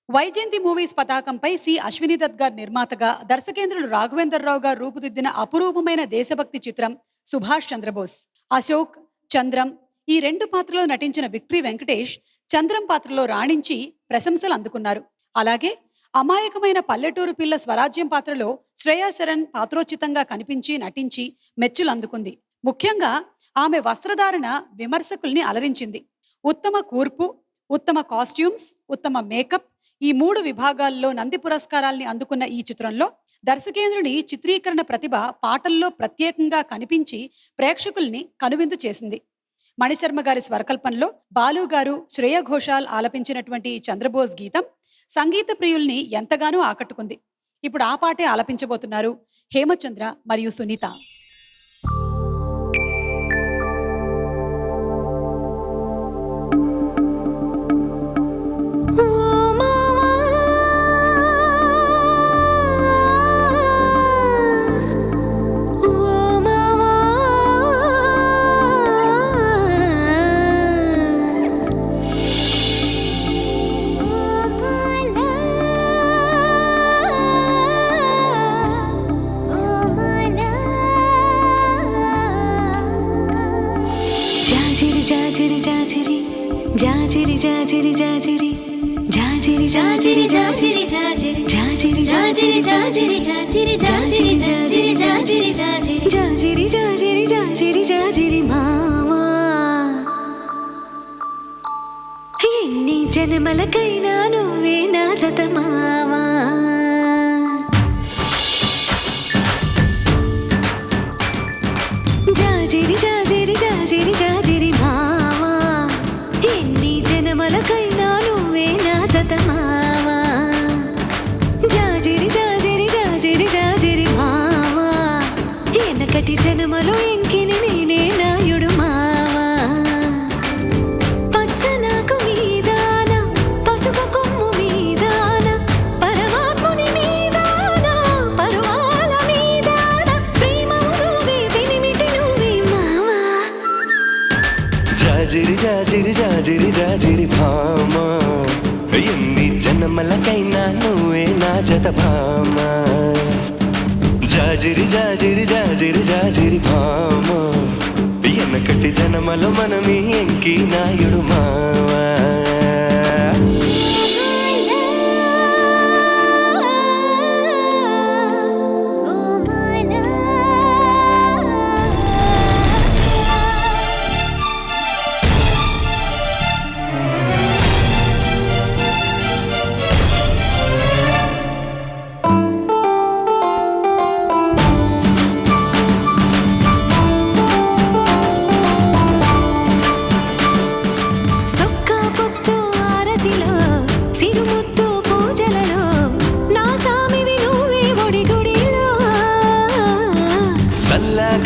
Vyjayanthi movies పతాకంపై C Ashwini Dutt గారు నిర్మాతగా, దర్శకేంద్రులు రాఘవేంద్రరావు గారు రూపుదిద్దిన అపురూపమైన దేశభక్తి చిత్రం సుభాష్ చంద్రబోస్. అశోక్, చంద్రం ఈ రెండు పాత్రలో నటించిన విక్టరీ వెంకటేష్ చంద్రం పాత్రలో రాణించి ప్రశంసలు అందుకున్నారు. అలాగే అమాయకమైన పల్లెటూరు పిల్ల స్వరాజ్యం పాత్రలో శ్రేయా శరణ్ పాత్రోచితంగా కనిపించి నటించి మెచ్చులు అందుకుంది. ముఖ్యంగా ఆమె వస్త్రధారణ విమర్శకుల్ని అలరించింది. ఉత్తమ కూర్పు, ఉత్తమ కాస్ట్యూమ్స్, ఉత్తమ మేకప్ ఈ 3 విభాగాల్లో నంది పురస్కారాల్ని అందుకున్న ఈ చిత్రంలో దర్శకేంద్రుని చిత్రీకరణ ప్రతిభ పాటల్లో ప్రత్యేకంగా కనిపించి ప్రేక్షకుల్ని కనువిందు చేసింది. మణిశర్మ గారి స్వరకల్పనలో బాలు గారు, శ్రేయ ఘోషాల్ ఆలపించినటువంటి చంద్రబోస్ గీతం సంగీత ప్రియుల్ని ఎంతగానో ఆకట్టుకుంది. ఇప్పుడు ఆ పాటే ఆలపించబోతున్నారు హేమచంద్ర మరియు సునీత. జాజిరి జాజిరి జాజిరి జాజిరి జాజిరి జాజిరి జాజిరి జాజిరి జాజిరి జాజిరి జాజిరి జాజిరి జాజిరి జాజిరి జాజిరి జాజిరి జాజిరి జాజిరి జాజిరి మావా ఎన్ని జన్మలకైనా నువ్వే నా జత మావా జాజిరి జాజిరి జాజిరి జాజిరి మావా ఎన్ని జన్మలకైనా నువ్వే నా జత మావా జాజిరి జాజిరి జాజిరి జాజిరి మావా ఎనకటి జన్మలో ఇంకిని నేనే నాయుడు మావా పచ్చనాకు మీదాన పసుపు కొమ్ము మీదాన పరమాత్ముని మీదాన పరువాల మీదాన ప్రేమ నువ్వే వినిమిటి నువ్వే మావా జాజిరి జాజిరి జాజిరి జాజిరి భామా ఎన్ని జన్మలకైనా నువ్వే నా జత భామా జాజిరి జాజిరి జాజిరి జాజిరి భామా ఎనకటి జన్మలో మనమే ఎంకి నాయుడు మావా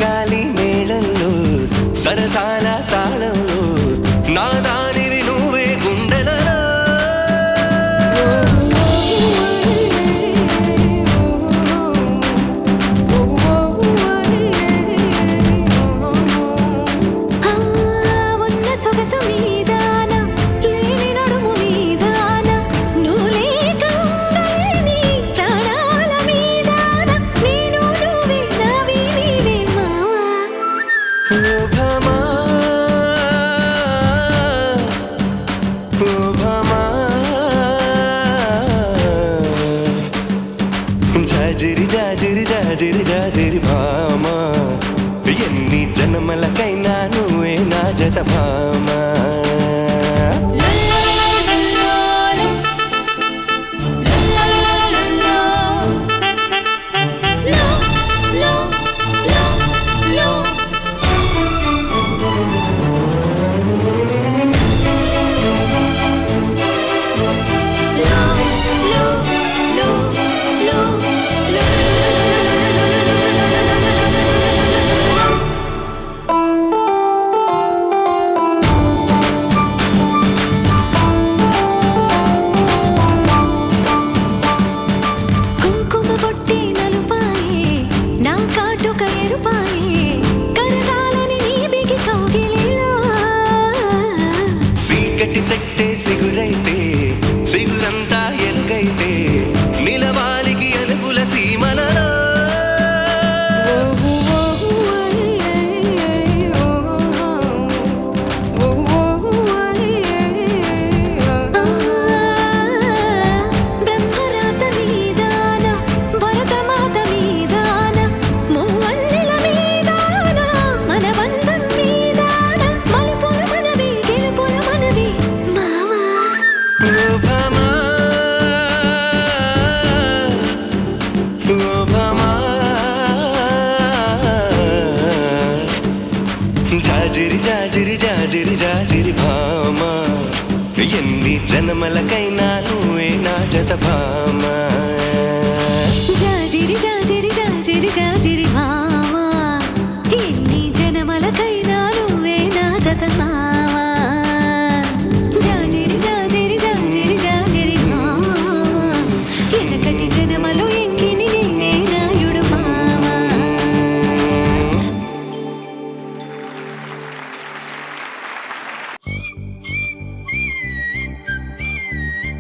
గాలి మేళల్లో సరసాల తాళంలో నా దానివి నువ్వే గుండెలలో ఉన్న సొగసు మీదాన లేని నడుము మీదాన నువ్వు లేక ఉండలేని ప్రాణాల మీదాన నేను నువ్వే నావి నీవే మావా ఓ భామా ఓ భామా జాజిరి జాజిరి జాజిరి జాజిరి భామా ఎన్ని జన్మలకైనా నువ్వే నా జత భామా కుంకుమ బొట్టి నలుపాయే నా కాటుక ఎరుపాయే కరగాలని నీ బిగి కౌగిలిలో చీకటి సెట్టే సిగురైతే సిగురంతా జత భామ. జాజిరి జాజిరి జాజిరి జాజిరి మావా, ఎన్ని జనమలకైనా నువ్వే నా జత మావా. జాజిరి జాజిరి జాజిరి జాజిరి మావా, ఎనకటి జనమలు ఎంకిని నేనే నాయుడు మావా.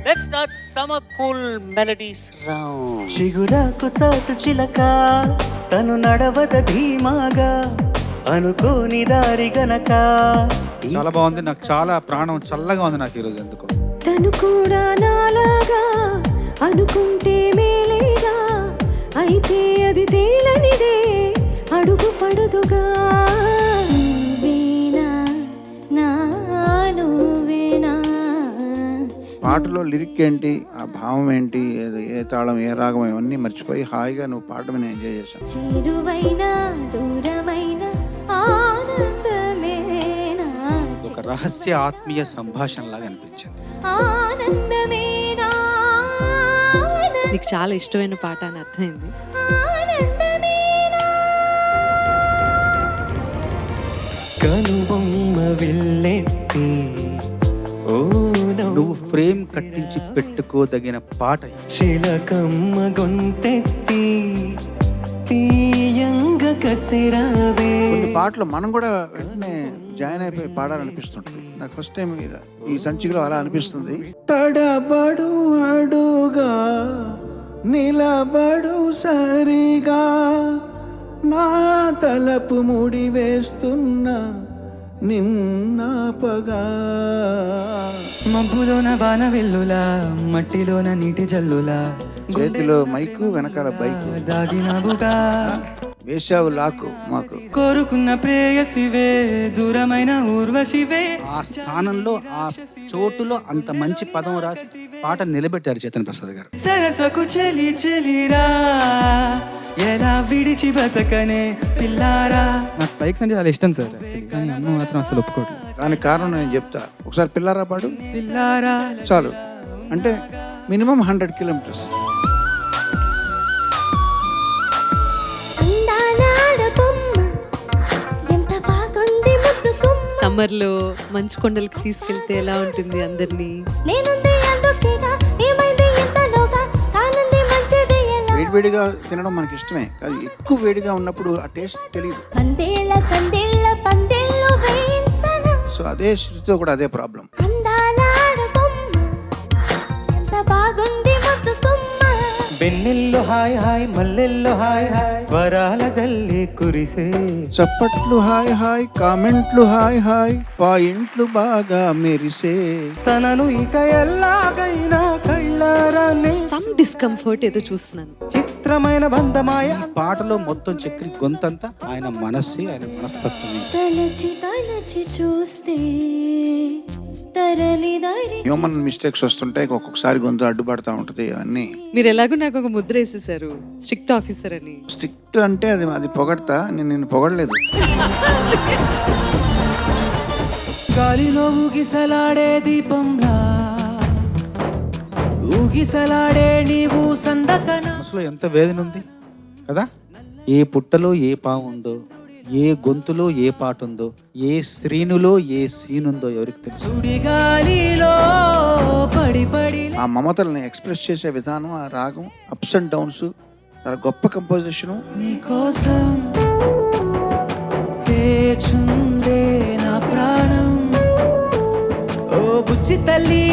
Let's start summer cool melodies round. చిగురాకు చాటు చిలక తను నడవద ధీమాగా అనుకోని దారి గనక. చాలా బాగుంది. నాకు చాలా ప్రాణం చల్లగా ఉంది నాకు ఈరోజు ఎందుకో. తను కూడా నాలాగా అనుకుంటే మేలేగా, అయితే అది తేలనిదే అడుగు పడదుగా. నువ్వేనా నా నువ్వేనా. పాటలో లిరిక్ ఏంటి, ఆ భావం ఏంటి, ఏ తాళం ఏ రాగం ఇవన్నీ మర్చిపోయి హాయిగా నువ్వు పాడడం నేను ఎంజాయ్ చేశాను. చేరువైనా దూరమైన ఆనందమేనా. ఒక రహస్య ఆత్మీయ సంభాషణ లాగా అనిపించింది. ఆనందమేనా. నీకు చాలా ఇష్టమైన పాట అని అర్థమైంది. ఆనందమేనా. కనుబొమ్మ విల్లెత్తి ఓ నువ్వు ఫ్రేమ్ కట్టించి పెట్టుకోదగిన పాట ఇది. చిలకమ్మ గొంతెత్తి తీయంగ కసిరావే. కొన్ని పాటలు మనం కూడా వెంటనే జాయిన్ అయిపోయి పాడాలనిపిస్తుంటుంది. నాకు ఫస్ట్ టైం ఈ సంచికలో అలా అనిపిస్తుంది. తడబడు అడుగా నిలబడు సరిగా, నా తలపు ముడి వేస్తున్నా నిన్నాపగా. మబ్బులోన వాన వెల్లులా, మట్టిలోన నీటి జల్లులా, చేతిలో మైకు వెనకాల బైకు దాగినవుగా. వేసావు లాకు మాకు. కోరుకున్న ప్రేయసివే, దూరమైన ఊర్వశివే. ఆ స్థానంలో ఆ చోటులో అంత మంచి పదం రాసి పాట నిలబెట్టారు చేతన్ ప్రసాద్ గారు. సరసకు చెలి చెలిరా, ఎలా విడిచి బతకనే పిల్లారా. నాకు బైక్స్ అంటే చాలా ఇష్టం సార్, కానీ అమ్మ మాత్రం అసలు ఒప్పుకోవట్లేదు. దానికి కారణం నేను చెప్తా. ఒకసారి పిల్లారా పాడు పిల్లారా చాలు, అంటే మినిమం 100 కిలోమీటర్స్. అందాల ఆడబొమ్మ, ఎంత బాగుంది ముద్దుకుమ్మ. సమ్మర్లో మంచు కొండలకి తీసుకెళ్తే ఎలా ఉంటుంది అందరినీ. నేనుంది అందుకేగా, ఏమైంది ఇంతలోగా, కానుంది మంచిది ఎలా. వేడివేడిగా తినడం మనకి ఇష్టమే, కానీ ఎక్కువ వేడిగా ఉన్నప్పుడు ఆ టేస్ట్ తెలియదు. పందేళ్ళ సందేళ్ళ పందేళ్ళు వేయించను. సో అదే శృతితో కూడా అదే ప్రాబ్లం. అందాల ఆడబొమ్మ, ఎంత బాగుంది ముద్దుకుమ్మ. వెన్నెల్లో హాయ్ హాయ్ మల్లెల్లో హాయ్ హాయ్ వరాల జల్లి కురిసే. చప్పట్లు హాయ్ హాయ్, కామెంట్లు హాయ్ హాయ్, పాయింట్లు బాగా మెరిసే. తనను ఇక ఎల్లాగైనా కళ్ళారాన్ని సమ్ డిస్కంఫర్ట్ ఏదో చూస్తున్నాను. చిత్రమైన బంధమాయ. ఈ పాటలో మొత్తం చక్రి గొంతంతా ఆయన మనస్సే, ఆయన మనస్తత్వమే. తలచి తలచి చూస్తే తరలిదారి. హ్యూమన్ మిస్టేక్స్ వస్తుంటాయి, ఒక్కొక్కసారి గొంతు అడ్డుపడతా ఉంటది. అవన్నీ మీరు ఎలాగో నాకు ఒక ముద్ర వేసేసారు, స్ట్రిక్ట్ ఆఫీసర్ అని. స్ట్రిక్ట్ అంటే అది పొగడతా, నేను నిన్ను పొగడలేదు. గాలిలో ఊగిసలాడే దీపంలా, ఊగిసలాడే నీవు సందకన. మనసులో ఎంత వేదన ఉంది కదా. ఏ పుట్టలో ఏ పాము ఉందో, ఏ గొంతులో ఏ పాట ఉందో, ఏ శ్రీనులో ఏ సీన్ ఉందో ఎవరికి తెలుసు. సుడిగాలిలో పడి పడి ఆ మమతల్ని ఎక్స్ప్రెస్ చేసే విధానం, ఆ రాగం, అప్స్ అండ్ డౌన్స్, చాలా గొప్ప కంపోజిషను. నీకోసం వేచుందే నా ప్రాణం. ఓ బుజ్జి తల్లి